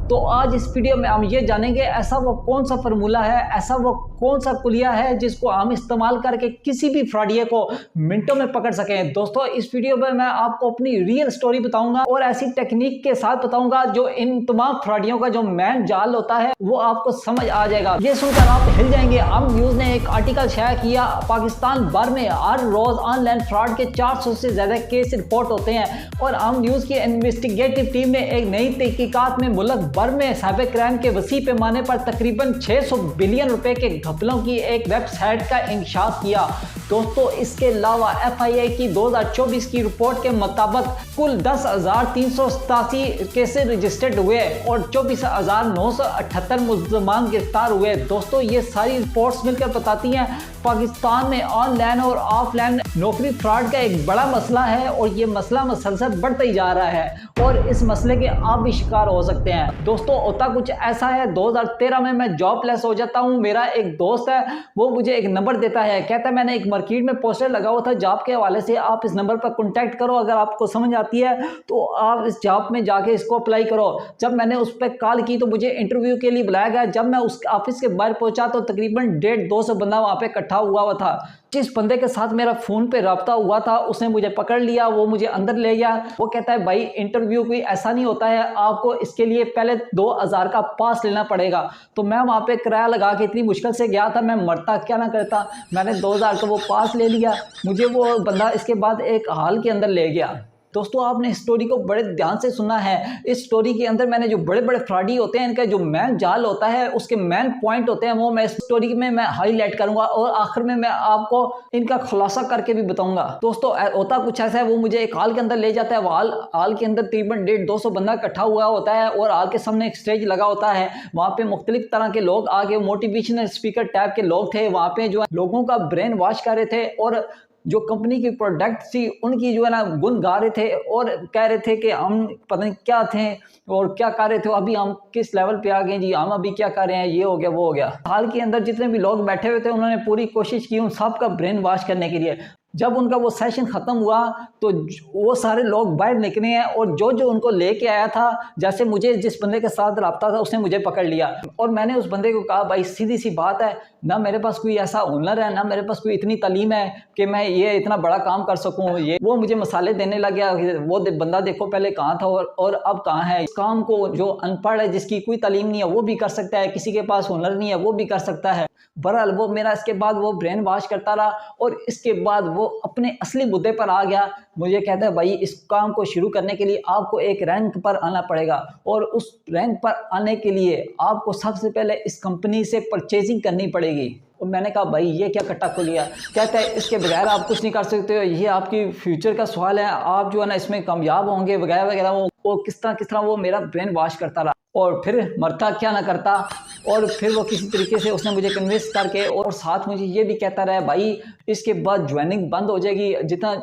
तो आज इस वीडियो में हम ये जानेंगे ऐसा वो कौन सा फार्मूला है, ऐसा वो कौन सा कुलिया है जिसको हम इस्तेमाल करके किसी भी फ्रॉडिये को मिनटों में पकड़ सकें। दोस्तों इस वीडियो में मैं आपको अपनी रियल स्टोरी बताऊंगा और ऐसी टेक्निक के साथ बताऊंगा जो इन तमाम फ्रॉडियों का जो मैन जाल होता है वो आपको समझ आ जाएगा। ये सुनकर आप हिल जाएंगे। हम न्यूज ने एक आर्टिकल शाया किया, पाकिस्तान भर में हर रोज ऑनलाइन फ्रॉड के 400 से ज्यादा केस रिपोर्ट होते हैं और हम न्यूज की इन्वेस्टिगेटिव टीम ने एक नई तहकीकात में मुल्क भर में साइबर क्राइम के वसी पैमाने पर तकरीबन 600 बिलियन रुपए के घपलों की एक वेबसाइट का इंकशाफ किया। दोस्तों इसके अलावा FIA की 2024 की रिपोर्ट के मुताबिक कुल 10,387 केसेस रजिस्टर्ड हुए और 24,978 मुल्ज़मान गिरफ्तार हुए। दोस्तों ये सारी रिपोर्ट्स मिलकर बताती हैं पाकिस्तान में ऑनलाइन और ऑफलाइन नौकरी फ्रॉड का एक बड़ा मसला है और ये मसला मुसलसल बढ़ता ही जा रहा है और इस मसले के आप भी शिकार हो सकते हैं। दोस्तों होता कुछ ऐसा है, 2013 में मैं जॉबलेस हो जाता हूँ। मेरा एक दोस्त है, वो मुझे एक नंबर देता है, कहता है मैंने एक मार्केट में पोस्टर लगा हुआ था जॉब के हवाले से, आप इस नंबर पर कॉन्टैक्ट करो, अगर आपको समझ आती है तो आप इस जॉब में जाके इसको अप्लाई करो। जब मैंने उस पर कॉल की तो मुझे इंटरव्यू के लिए बुलाया गया। जब मैं उस ऑफिस के बाहर पहुंचा तो तकरीबन 150-200 बंदा वहां पे इकट्ठा हुआ था। जिस बंदे के साथ मेरा फोन पे रब्ता हुआ था उसने मुझे पकड़ लिया, वो मुझे अंदर ले गया। वो कहता है भाई इंटरव्यू कोई ऐसा नहीं होता है, आपको इसके लिए पहले 2000 का पास लेना पड़ेगा। तो मैं वहां पे किराया लगा के इतनी मुश्किल से गया था, मैं मरता क्या ना करता। मैंने 2000 का वो पास ले लिया, मुझे वो बंदा इसके बाद एक हॉल के अंदर ले गया। दोस्तों आपने इस स्टोरी को बड़े ध्यान से सुना है। इस स्टोरी के अंदर मैंने जो बड़े बड़े फ्रॉडी होते हैं इनका जो मैन जाल होता है उसके मैन पॉइंट होते हैं वो मैं इस स्टोरी में मैं हाईलाइट करूंगा और आखिर में मैं आपको इनका खुलासा करके भी बताऊंगा। दोस्तों होता कुछ ऐसा है, वो मुझे एक हॉल के अंदर ले जाता है। हॉल के अंदर तकरीबन 150-200 बंदा इकट्ठा हुआ होता है और हॉल के सामने एक स्टेज लगा होता है। वहाँ पे मुख्तलिफ तरह के लोग आगे मोटिवेशनल स्पीकर टाइप के लोग थे, वहाँ पे जो लोगों का ब्रेन वॉश कर रहे थे और जो कंपनी की प्रोडक्ट थी उनकी जो है ना गुण गा रहे थे और कह रहे थे कि हम पता नहीं क्या थे और क्या कर रहे थे, अभी हम किस लेवल पे आ गए जी, हम अभी क्या कर रहे हैं, ये हो गया वो हो गया। हाल के अंदर जितने भी लोग बैठे हुए थे उन्होंने पूरी कोशिश की उन सब का ब्रेन वॉश करने के लिए। जब उनका वो सेशन खत्म हुआ तो वो सारे लोग बाहर निकले हैं और जो जो उनको लेके आया था, जैसे मुझे जिस बंदे के साथ रब्ता था उसने मुझे पकड़ लिया और मैंने उस बंदे को कहा भाई सीधी सी बात है, ना मेरे पास कोई ऐसा हुनर है, ना मेरे पास कोई इतनी तालीम है कि मैं ये इतना बड़ा काम कर सकूं। ये वो मुझे मसाले देने लग गया, वो बंदा देखो पहले कहाँ था और अब कहाँ है। इस काम को जो अनपढ़ है, जिसकी कोई तालीम नहीं है वो भी कर सकता है, किसी के पास हुनर नहीं है वो भी कर सकता है। बहरहाल वो मेरा इसके बाद वो ब्रेन वॉश करता रहा और इसके बाद वो अपने असली मुद्दे पर आ गया। मुझे कहता है भाई इस काम को शुरू करने के लिए आपको एक रैंक पर आना पड़ेगा और उस रैंक पर आने के लिए आपको सबसे पहले इस कंपनी से परचेजिंग करनी पड़ेगी। और मैंने कहा भाई ये क्या कट्टा खोलिया। कहता है इसके बगैर आप कुछ नहीं कर सकते हो, ये आपकी फ्यूचर का सवाल है, आप जो है ना इसमें कामयाब होंगे वगैरह वगैरह। वो किस तरह वो मेरा ब्रेन वॉश करता रहा और फिर मरता क्या ना करता और फिर वो किसी तरीके से उसने मुझे कन्विंस करके और साथ मुझे ये भी कहता रहा भाई इसके बाद ज्वाइनिंग बंद हो जाएगी, जितना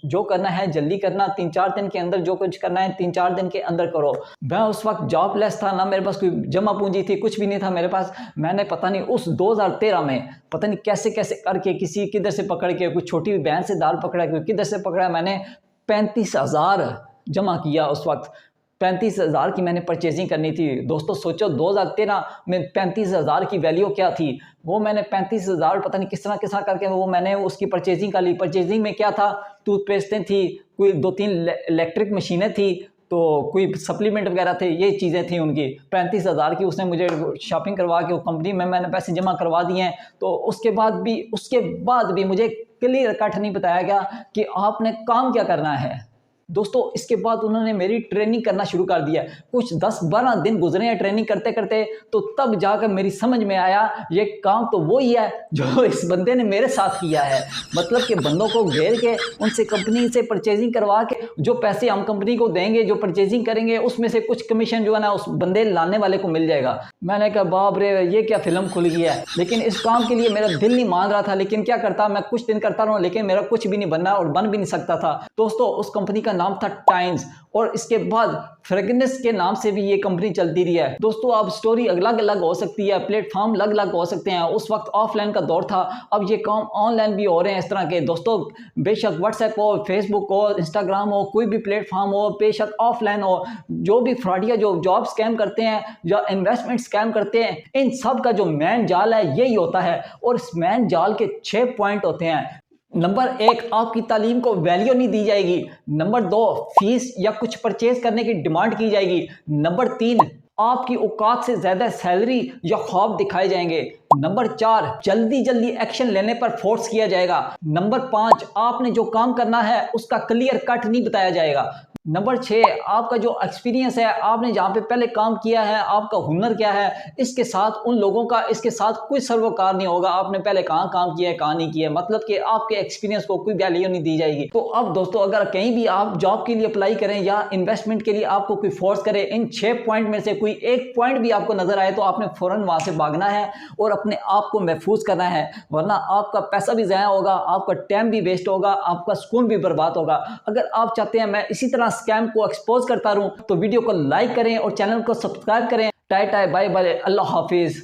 जो करना है जल्दी करना, 3-4 दिन के अंदर जो कुछ करना है 3-4 दिन के अंदर करो। मैं उस वक्त जॉबलेस था, ना मेरे पास कोई जमा पूंजी थी, कुछ भी नहीं था मेरे पास। मैंने पता नहीं उस 2013 में पता नहीं कैसे कैसे करके किसी किधर से पकड़ के, कुछ छोटी बहन से दाल पकड़ा, कोई किधर से पकड़ा, मैंने 35,000 जमा किया। उस वक्त 35,000 की मैंने परचेजिंग करनी थी। दोस्तों सोचो 2013 में 35,000 की वैल्यू क्या थी। वो मैंने 35,000 पता नहीं किस तरह करके वो मैंने उसकी परचेजिंग कर ली। परचेजिंग में क्या था, टूथपेस्टें थी, कोई 2-3 इलेक्ट्रिक मशीनें थी, तो कोई सप्लीमेंट वगैरह थे, ये चीज़ें थी उनकी। 35,000 की उसने मुझे शॉपिंग करवा के वो कंपनी में मैंने पैसे जमा करवा दिए हैं। तो उसके बाद भी मुझे क्लियर कट नहीं बताया गया कि आपने काम क्या करना है। दोस्तों इसके बाद उन्होंने मेरी ट्रेनिंग करना शुरू कर दिया। कुछ 10-12 दिन गुजरे हैं ट्रेनिंग करते करते, तो तब जाकर मेरी समझ में आया ये काम तो वही है जो इस बंदे ने मेरे साथ किया है। मतलब कि बंदों को घेर के उनसे कंपनी से परचेजिंग करवा के जो पैसे हम कंपनी को देंगे, जो परचेजिंग करेंगे, उसमें से कुछ कमीशन जो है ना उस बंदे लाने वाले को मिल जाएगा। मैंने कहा बाप रे ये क्या फिल्म खुल गई है। लेकिन इस काम के लिए मेरा दिल नहीं मान रहा था, लेकिन क्या करता, मैं कुछ दिन करता रहा लेकिन मेरा कुछ भी नहीं बनना और बन भी नहीं सकता था। दोस्तों उस कंपनी का नाम था टाइम्स, और इसके बाद फ्रेगनेस के नाम से भी ये कंपनी चलती रही है। दोस्तों अब स्टोरी अलग अलग हो सकती है, प्लेटफॉर्म अलग अलग हो सकते हैं। उस वक्त ऑफलाइन का दौर था, अब ये काम ऑनलाइन भी हो रहे हैं इस तरह के। दोस्तों बेशक व्हाट्सएप हो, फेसबुक हो, इंस्टाग्राम हो, कोई भी प्लेटफॉर्म हो, बेशक ऑफलाइन हो, जो भी फ्रॉडिया जो जॉब स्कैम करते हैं, जो इन्वेस्टमेंट स्कैम करते हैं, इन सब का जो मैन जाल है यही होता है। और इस मैन जाल के 6 पॉइंट होते हैं। नंबर 1, आपकी तालीम को वैल्यू नहीं दी जाएगी। नंबर 2, फीस या कुछ परचेज करने की डिमांड की जाएगी। नंबर 3, आपकी औकात से ज्यादा सैलरी या ख्वाब दिखाए जाएंगे। नंबर 4, जल्दी जल्दी एक्शन लेने पर फोर्स किया जाएगा। नंबर 5, आपने जो काम करना है उसका क्लियर कट नहीं बताया जाएगा। नंबर 6, आपका जो एक्सपीरियंस है, आपने जहाँ पे पहले काम किया है, आपका हुनर क्या है, इसके साथ उन लोगों का इसके साथ कोई सरोकार नहीं होगा। आपने पहले कहाँ काम किया है, कहाँ नहीं किया है, मतलब कि आपके एक्सपीरियंस को कोई वैल्यू नहीं दी जाएगी। तो अब दोस्तों अगर कहीं भी आप जॉब के लिए अप्लाई करें या इन्वेस्टमेंट के लिए आपको कोई फोर्स करे, इन 6 पॉइंट में से कोई एक पॉइंट भी आपको नजर आए तो आपने फौरन वहां से भागना है और अपने आप को महफूज करना है, वरना आपका पैसा भी ज़ाया होगा, आपका टाइम भी वेस्ट होगा, आपका सुकून भी बर्बाद होगा। अगर आप चाहते हैं मैं इसी तरह स्कैम को एक्सपोज करता रहूं तो वीडियो को लाइक करें और चैनल को सब्सक्राइब करें। टाटा बाय बाय, अल्लाह हाफिज।